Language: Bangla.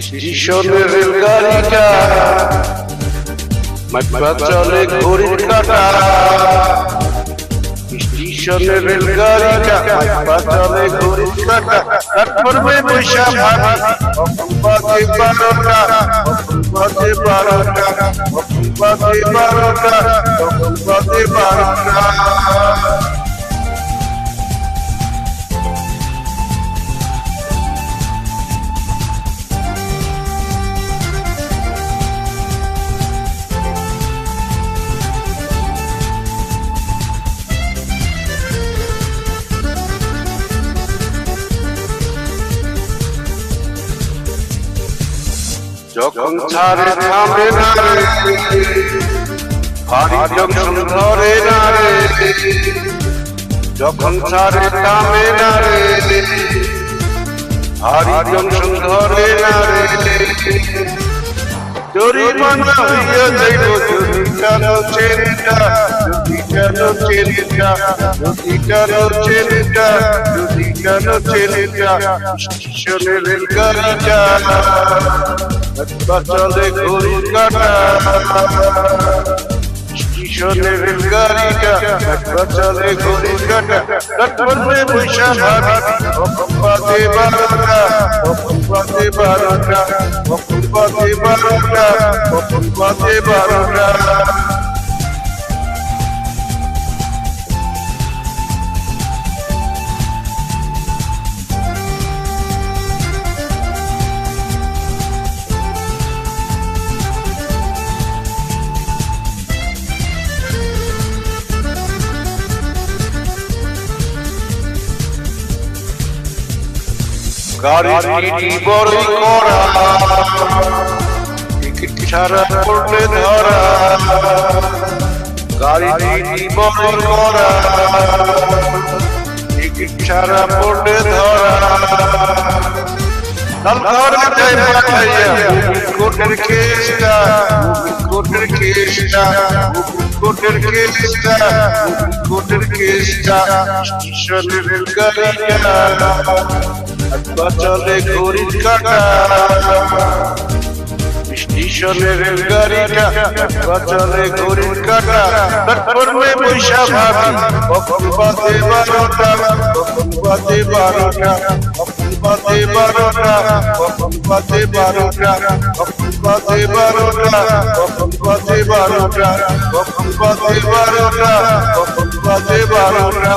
স্টেশনের রেলগাড়িটা মাইপা চলে ঘড়ির কাঁটা। স্টেশনের রেলগাড়িটা মাইপা চলে ঘড়ির কাঁটা। প্ল্যাটফর্মে বৈশা ভাবি কখন বাজে 12টা, কখন বাজে 12টা, কখন বাজে 12টা, কখন বাজে 12টা। যখন ছাড়ে থামে না রে, ভারী জংশন ধরে না রে। যখন ছাড়ে থামে না রে, ভারী জংশন ধরে না রে। জরিমানা হইয়া যাইব যদি টানো চেনটা, যদি টানো চেনটা, যদি টানো চেনটা, যদি টানো চেনটা। স্টেশনের রেলগাড়িটা চলে ঘড়ির কাঁটা। স্টেশনের রেলগাড়িটা চলে ঘড়ির কাঁটা। প্ল্যাটফর্মে বৈশা ভাবি কখন বাজে 12টা, কখন বাজে 12টা, কখন বাজে 12টা, কখন বাজে 12টা। গাড়ি বড়ই করা, টিকিট ছাড়া পড়লে ধরা। গাড়ি বড়ই করা, টিকিট ছাড়া পড়লে ধরা। কোর্টের কেসটা, কোর্টের কেসটা, কোর্টের কেসটা, কোর্টের কেসটা। স্টেশনের রেলগাড়িটা চলে ঘড়ির কাঁটা। স্টেশনের রেলগাড়িটা চলে ঘড়ির কাঁটা। প্ল্যাটফর্মে বৈশা ভাবি কখন বাজে 12টা, কখন বাজে 12টা, কখন বাজে 12টা, কখন বাজে 12টা, কখন বাজে 12টা, কখন বাজে 12টা, কখন বাজে 12টা, কখন বাজে 12টা।